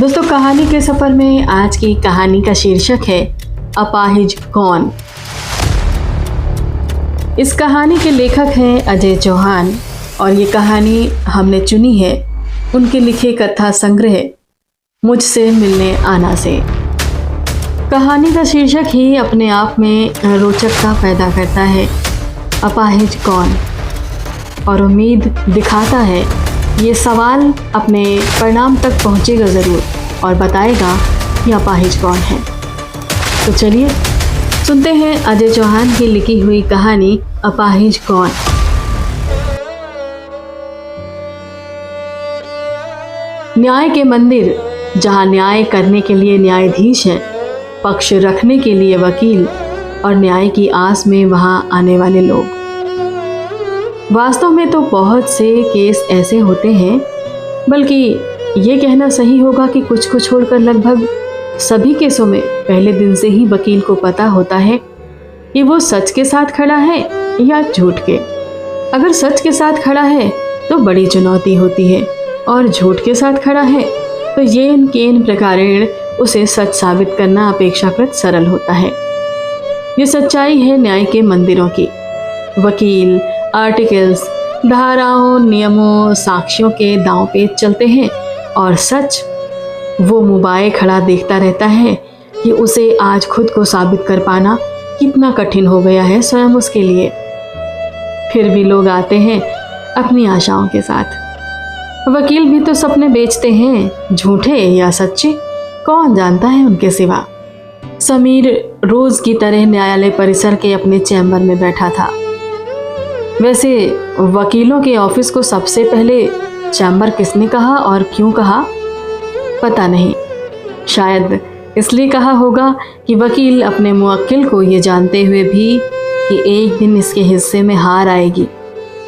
दोस्तों, कहानी के सफर में आज की कहानी का शीर्षक है अपाहिज कौन। इस कहानी के लेखक हैं अजय चौहान और ये कहानी हमने चुनी है उनके लिखे कथा संग्रह मुझसे मिलने आना से। कहानी का शीर्षक ही अपने आप में रोचकता पैदा करता है, अपाहिज कौन, और उम्मीद दिखाता है ये सवाल अपने परिणाम तक पहुंचेगा ज़रूर और बताएगा कि अपाहिज कौन है। तो चलिए सुनते हैं अजय चौहान की लिखी हुई कहानी अपाहिज कौन। न्याय के मंदिर, जहां न्याय करने के लिए न्यायाधीश है, पक्ष रखने के लिए वकील और न्याय की आस में वहां आने वाले लोग। वास्तव में तो बहुत से केस ऐसे होते हैं, बल्कि ये कहना सही होगा कि कुछ को छोड़कर लगभग सभी केसों में पहले दिन से ही वकील को पता होता है कि वो सच के साथ खड़ा है या झूठ के। अगर सच के साथ खड़ा है तो बड़ी चुनौती होती है और झूठ के साथ खड़ा है तो येन केन प्रकारेण उसे सच साबित करना अपेक्षाकृत सरल होता है। ये सच्चाई है न्याय के मंदिरों की। वकील आर्टिकल्स, धाराओं, नियमों, साक्ष्यों के दांव पेच चलते हैं और सच वो मुबाए खड़ा देखता रहता है कि उसे आज खुद को साबित कर पाना कितना कठिन हो गया है स्वयं उसके लिए। फिर भी लोग आते हैं अपनी आशाओं के साथ। वकील भी तो सपने बेचते हैं, झूठे या सच्चे, कौन जानता है उनके सिवा। समीर रोज की तरह न्यायालय परिसर के अपने चैम्बर में बैठा था। वैसे वकीलों के ऑफिस को सबसे पहले चैम्बर किसने कहा और क्यों कहा पता नहीं। शायद इसलिए कहा होगा कि वकील अपने मुवक्किल को ये जानते हुए भी कि एक दिन इसके हिस्से में हार आएगी,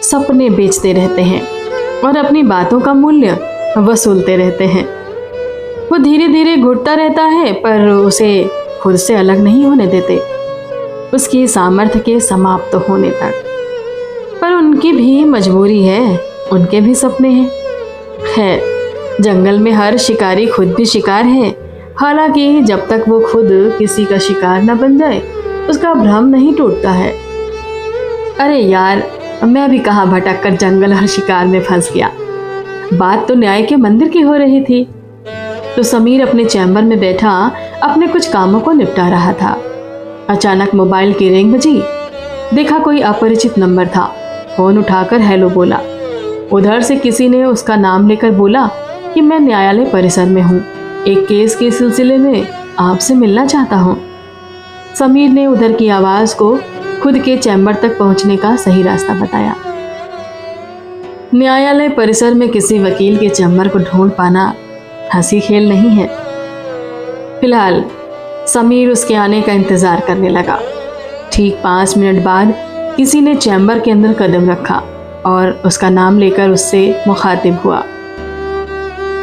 सपने बेचते रहते हैं और अपनी बातों का मूल्य वसूलते रहते हैं। वो धीरे धीरे घुटता रहता है पर उसे खुद से अलग नहीं होने देते, उसकी सामर्थ्य के समाप्त होने तक। पर उनकी भी मजबूरी है, उनके भी सपने हैं। खैर, जंगल में हर शिकारी खुद भी शिकार है, हालांकि जब तक वो खुद किसी का शिकार न बन जाए उसका भ्रम नहीं टूटता है। अरे यार, मैं भी कहाँ भटक कर जंगल हर शिकार में फंस गया। बात तो न्याय के मंदिर की हो रही थी। तो समीर अपने चैम्बर में बैठा अपने कुछ कामों को निपटा रहा था। अचानक मोबाइल की रिंग बजी। देखा कोई अपरिचित नंबर था। फोन उठाकर हेलो बोला। उधर से किसी ने उसका नाम लेकर बोला कि मैं न्यायालय परिसर में हूँ, एक केस के सिलसिले में आपसे मिलना चाहता हूँ। समीर ने उधर की आवाज़ को खुद के चैम्बर तक पहुँचने का सही रास्ता बताया। न्यायालय परिसर में किसी वकील के चैम्बर को ढूंढ पाना हंसी खेल नहीं है। फिलहाल समीर उसके आने का इंतज़ार करने लगा। ठीक 5 मिनट बाद किसी ने चैम्बर के अंदर कदम रखा और उसका नाम लेकर उससे मुखातिब हुआ।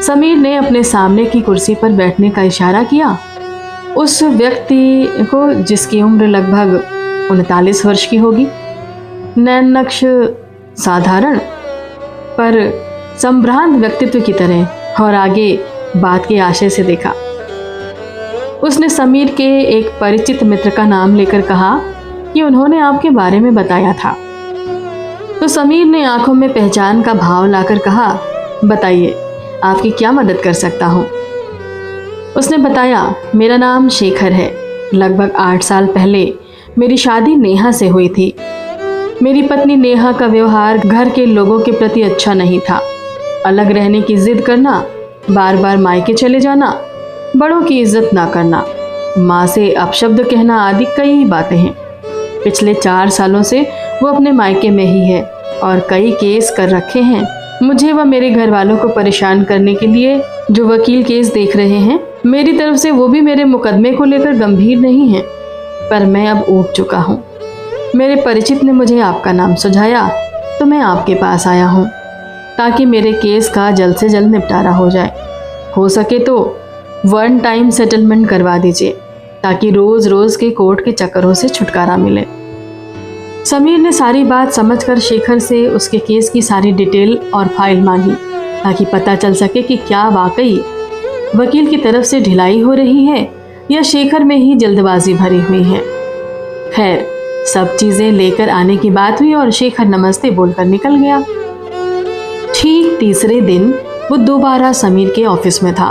समीर ने अपने सामने की कुर्सी पर बैठने का इशारा किया। उस व्यक्ति को, जिसकी उम्र लगभग 39 वर्ष की होगी, नैन नक्श साधारण पर संभ्रांत व्यक्तित्व की तरह, और आगे बात के आशय से देखा। उसने समीर के एक परिचित मित्र का नाम लेकर कहा कि उन्होंने आपके बारे में बताया था। तो समीर ने आंखों में पहचान का भाव लाकर कहा, बताइए आपकी क्या मदद कर सकता हूँ। उसने बताया, मेरा नाम शेखर है। लगभग 8 साल पहले मेरी शादी नेहा से हुई थी। मेरी पत्नी नेहा का व्यवहार घर के लोगों के प्रति अच्छा नहीं था। अलग रहने की जिद करना, बार बार मायके चले जाना, बड़ों की इज्जत ना करना, माँ से अपशब्द कहना आदि कई बातें हैं। पिछले 4 सालों से वो अपने मायके में ही है और कई केस कर रखे हैं। मुझे व मेरे घर वालों को परेशान करने के लिए जो वकील केस देख रहे हैं, मेरी तरफ से वो भी मेरे मुकदमे को लेकर गंभीर नहीं है, पर मैं अब ऊब चुका हूँ। मेरे परिचित ने मुझे आपका नाम सुझाया तो मैं आपके पास आया हूँ ताकि मेरे केस का जल्द से जल्द निपटारा हो जाए। हो सके तो 1 टाइम सेटलमेंट करवा दीजिए ताकि रोज रोज के कोर्ट के चक्करों से छुटकारा मिले। समीर ने सारी बात समझकर शेखर से उसके केस की सारी डिटेल और फाइल मांगी ताकि पता चल सके कि क्या वाकई वकील की तरफ से ढिलाई हो रही है या शेखर में ही जल्दबाजी भरी हुई है। खैर, सब चीजें लेकर आने की बात हुई और शेखर नमस्ते बोलकर निकल गया। ठीक तीसरे दिन वो दोबारा समीर के ऑफिस में था।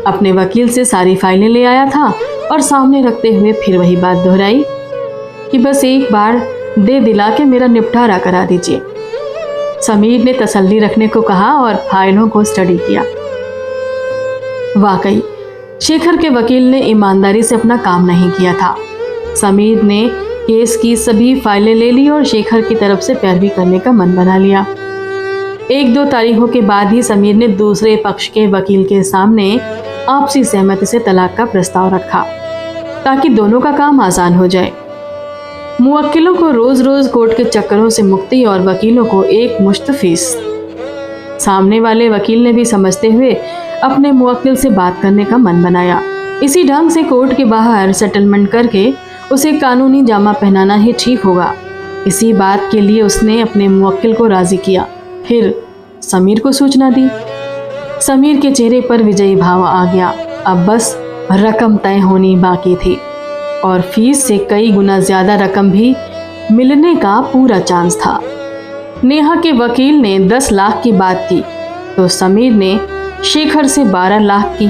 अपने वकील से सारी फाइलें ले आया था और सामने रखते हुए फिर वही बात दोहराई कि बस एक बार दे दिला के मेरा निपटारा करा दीजिए। समीर ने तसल्ली रखने को कहा और फाइलों को स्टडी किया। वाकई शेखर के वकील ने ईमानदारी से अपना काम नहीं किया था। समीर ने केस की सभी फाइलें ले ली और शेखर की तरफ से पैरवी करने का मन बना लिया। 1-2 तारीखों के बाद ही समीर ने दूसरे पक्ष के वकील के सामने आपसी सहमति से तलाक का प्रस्ताव रखा ताकि दोनों का काम आसान हो जाए। मुवक्किलों को रोज रोज कोर्ट के चक्करों से मुक्ति और वकीलों को एक मुश्त फीस। सामने वाले वकील ने भी समझते हुए अपने मुवक्किल से बात करने का मन बनाया। इसी ढंग से कोर्ट के बाहर सेटलमेंट करके उसे कानूनी जामा पहनाना ही ठीक होगा। इसी बात के लिए उसने अपने मुवक्किल को राजी किया। फिर समीर को सूचना दी। समीर के चेहरे पर विजयी भाव आ गया। अब बस रकम तय होनी बाकी थी और फीस से कई गुना ज्यादा रकम भी मिलने का पूरा चांस था। नेहा के वकील ने 10 लाख की बात की तो समीर ने शेखर से 12 लाख की।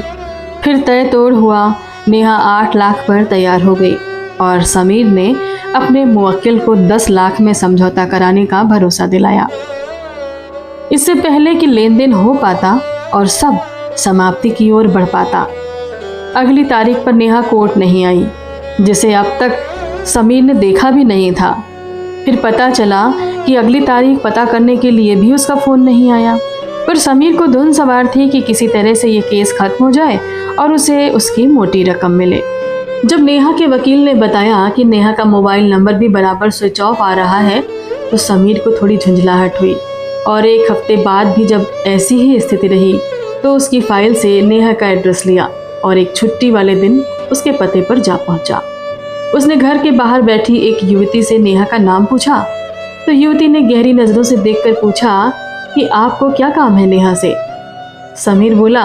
फिर तय तोड़ हुआ। नेहा 8 लाख पर तैयार हो गई और समीर ने अपने मुवक्किल को 10 लाख में समझौता कराने का भरोसा दिलाया। इससे पहले कि लेन देन हो पाता और सब समाप्ति की ओर बढ़ पाता, अगली तारीख पर नेहा कोर्ट नहीं आई, जिसे अब तक समीर ने देखा भी नहीं था। फिर पता चला कि अगली तारीख पता करने के लिए भी उसका फ़ोन नहीं आया। पर समीर को धुन सवार थी कि किसी तरह से ये केस खत्म हो जाए और उसे उसकी मोटी रकम मिले। जब नेहा के वकील ने बताया कि नेहा का मोबाइल नंबर भी बराबर स्विच ऑफ आ रहा है तो समीर को थोड़ी झुंझलाहट हुई और 1 हफ्ते बाद भी जब ऐसी ही स्थिति रही तो उसकी फाइल से नेहा का एड्रेस लिया और एक छुट्टी वाले दिन उसके पते पर जा पहुंचा। उसने घर के बाहर बैठी एक युवती से नेहा का नाम पूछा तो युवती ने गहरी नज़रों से देखकर पूछा कि आपको क्या काम है नेहा से। समीर बोला,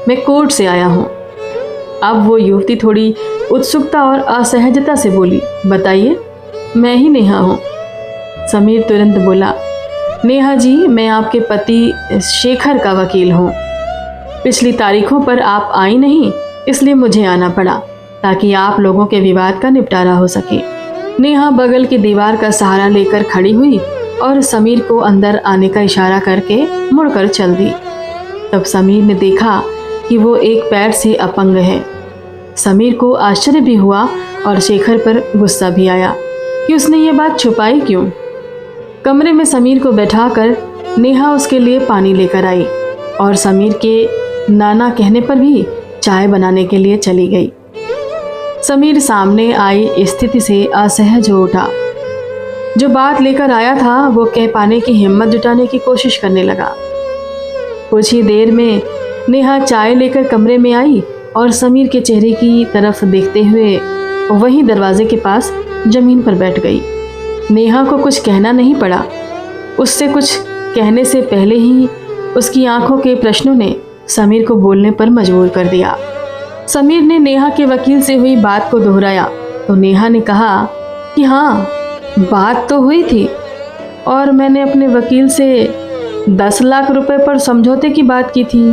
मैं कोर्ट से आया हूँ। अब वो युवती थोड़ी उत्सुकता और असहजता से बोली, बताइए। मैं ही नेहा हूँ। समीर तुरंत बोला, नेहा जी, मैं आपके पति शेखर का वकील हूँ। पिछली तारीखों पर आप आई नहीं, इसलिए मुझे आना पड़ा ताकि आप लोगों के विवाद का निपटारा हो सके। नेहा बगल की दीवार का सहारा लेकर खड़ी हुई और समीर को अंदर आने का इशारा करके मुड़कर चल दी। तब समीर ने देखा कि वो एक पैर से अपंग है। समीर को आश्चर्य भी हुआ और शेखर पर गुस्सा भी आया कि उसने ये बात छुपाई क्यों। कमरे में समीर को बैठाकर नेहा उसके लिए पानी लेकर आई और समीर के नाना कहने पर भी चाय बनाने के लिए चली गई। समीर सामने आई स्थिति से असहज हो उठा। जो बात लेकर आया था वो कह पाने की हिम्मत जुटाने की कोशिश करने लगा। कुछ ही देर में नेहा चाय लेकर कमरे में आई और समीर के चेहरे की तरफ देखते हुए वहीं दरवाजे के पास जमीन पर बैठ गई। नेहा को कुछ कहना नहीं पड़ा। उससे कुछ कहने से पहले ही उसकी आंखों के प्रश्नों ने समीर को बोलने पर मजबूर कर दिया। समीर ने नेहा के वकील से हुई बात को दोहराया तो नेहा ने कहा कि हाँ, बात तो हुई थी और मैंने अपने वकील से 10 लाख रुपए पर समझौते की बात की थी।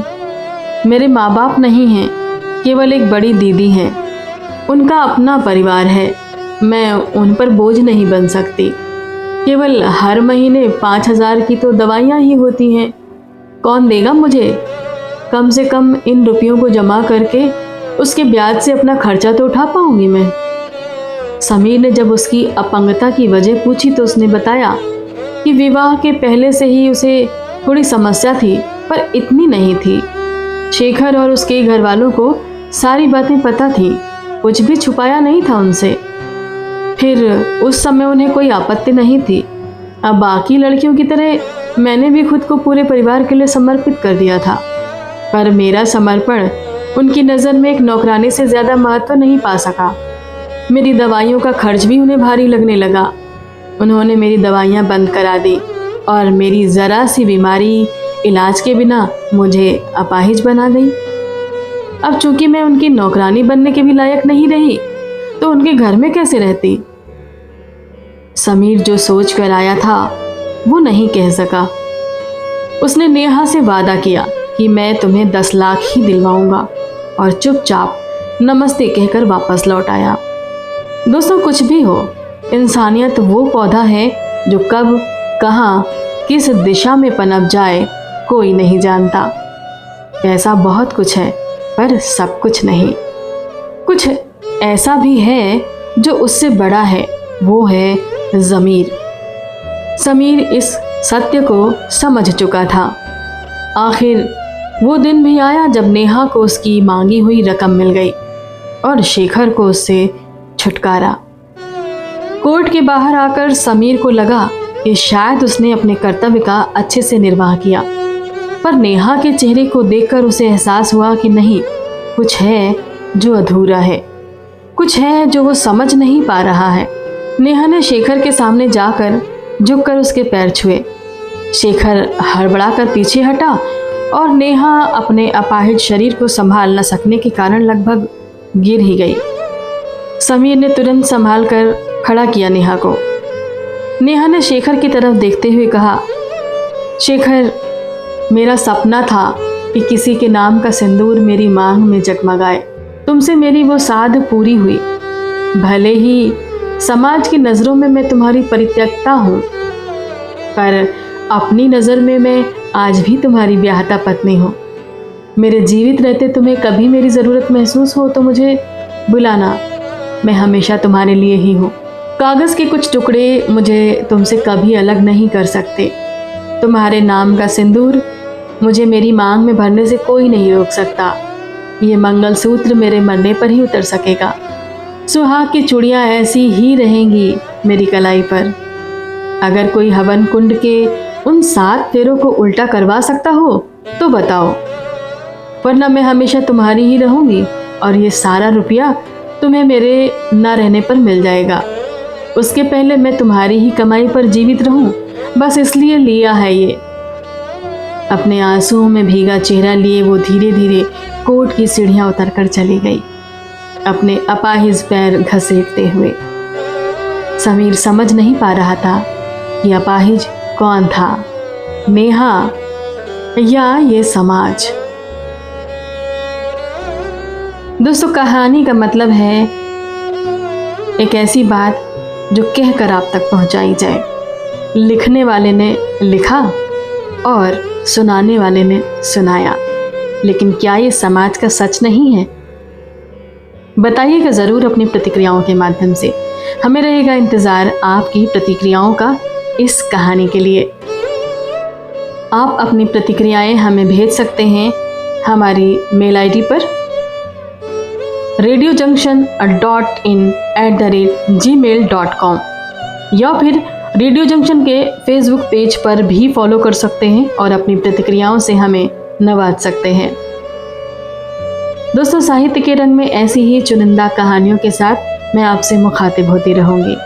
मेरे माँ बाप नहीं हैं, केवल एक बड़ी दीदी हैं। उनका अपना परिवार है, मैं उन पर बोझ नहीं बन सकती। केवल हर महीने 5,000 की तो दवाइयाँ ही होती हैं। कौन देगा मुझे? कम से कम इन रुपयों को जमा करके उसके ब्याज से अपना खर्चा तो उठा पाऊंगी मैं। समीर ने जब उसकी अपंगता की वजह पूछी तो उसने बताया कि विवाह के पहले से ही उसे थोड़ी समस्या थी, पर इतनी नहीं थी। शेखर और उसके घर वालों को सारी बातें पता थीं, कुछ भी छुपाया नहीं था उनसे। फिर उस समय उन्हें कोई आपत्ति नहीं थी। अब बाकी लड़कियों की तरह मैंने भी खुद को पूरे परिवार के लिए समर्पित कर दिया था, पर मेरा समर्पण उनकी नज़र में एक नौकरानी से ज़्यादा महत्व नहीं पा सका। मेरी दवाइयों का खर्च भी उन्हें भारी लगने लगा। उन्होंने मेरी दवाइयाँ बंद करा दी और मेरी ज़रा सी बीमारी इलाज के बिना मुझे अपाहिज बना गई। अब चूंकि मैं उनकी नौकरानी बनने के भी लायक नहीं रही तो उनके घर में कैसे रहती। समीर जो सोच कर आया था वो नहीं कह सका। उसने नेहा से वादा किया कि मैं तुम्हें 10 लाख ही दिलवाऊंगा और चुपचाप नमस्ते कहकर वापस लौट आया। दोस्तों, कुछ भी हो, इंसानियत वो पौधा है जो कब, कहाँ, किस दिशा में पनप जाए कोई नहीं जानता। पैसा बहुत कुछ है पर सब कुछ नहीं। कुछ ऐसा भी है जो उससे बड़ा है, वो है ज़मीर। समीर इस सत्य को समझ चुका था। आखिर वो दिन भी आया जब नेहा को उसकी मांगी हुई रकम मिल गई और शेखर को उससे छुटकारा। कोर्ट के बाहर आकर समीर को लगा कि शायद उसने अपने कर्तव्य का अच्छे से निर्वाह किया, पर नेहा के चेहरे को देखकर उसे एहसास हुआ कि नहीं, कुछ है जो अधूरा है, कुछ है जो वो समझ नहीं पा रहा है। नेहा ने शेखर के सामने जाकर झुककर उसके पैर छुए। शेखर हड़बड़ा कर पीछे हटा और नेहा अपने अपाहिज शरीर को संभाल न सकने के कारण लगभग गिर ही गई। समीर ने तुरंत संभाल कर खड़ा किया नेहा को। नेहा ने शेखर की तरफ देखते हुए कहा, शेखर, मेरा सपना था कि किसी के नाम का सिंदूर मेरी मांग में जगमगाए। तुमसे मेरी वो साध पूरी हुई। भले ही समाज की नज़रों में मैं तुम्हारी परित्यक्ता हूँ, पर अपनी नज़र में मैं आज भी तुम्हारी ब्याहता पत्नी हूँ। मेरे जीवित रहते तुम्हें कभी मेरी ज़रूरत महसूस हो तो मुझे बुलाना, मैं हमेशा तुम्हारे लिए ही हूँ। कागज़ के कुछ टुकड़े मुझे तुमसे कभी अलग नहीं कर सकते। तुम्हारे नाम का सिंदूर मुझे मेरी मांग में भरने से कोई नहीं रोक सकता। ये मंगलसूत्र मेरे मरने पर ही उतर सकेगा। सुहाग की चूड़ियाँ ऐसी ही रहेंगी मेरी कलाई पर। अगर कोई हवन कुंड के उन 7 फेरों को उल्टा करवा सकता हो तो बताओ, वरना मैं हमेशा तुम्हारी ही रहूँगी और ये सारा रुपया तुम्हें मेरे न रहने पर मिल जाएगा। उसके पहले मैं तुम्हारी ही कमाई पर जीवित रहूं, बस इसलिए लिया है ये। अपने आंसुओं में भीगा चेहरा लिए वो धीरे धीरे कोर्ट की सीढ़ियां उतरकर चली गई, अपने अपाहिज पैर घसीटते हुए। समीर समझ नहीं पा रहा था कि अपाहिज कौन था, नेहा या ये समाज। दोस्तों, कहानी का मतलब है एक ऐसी बात जो कहकर आप तक पहुंचाई जाए। लिखने वाले ने लिखा और सुनाने वाले ने सुनाया, लेकिन क्या ये समाज का सच नहीं है? बताइएगा ज़रूर अपनी प्रतिक्रियाओं के माध्यम से। हमें रहेगा इंतज़ार आपकी प्रतिक्रियाओं का इस कहानी के लिए। आप अपनी प्रतिक्रियाएं हमें भेज सकते हैं हमारी मेल आईडी पर radiojunction.in@gmail.com या फिर रेडियो जंक्शन के फेसबुक पेज पर भी फॉलो कर सकते हैं और अपनी प्रतिक्रियाओं से हमें नवाज सकते हैं। दोस्तों, साहित्य के रंग में ऐसी ही चुनिंदा कहानियों के साथ मैं आपसे मुखातिब होती रहूँगी।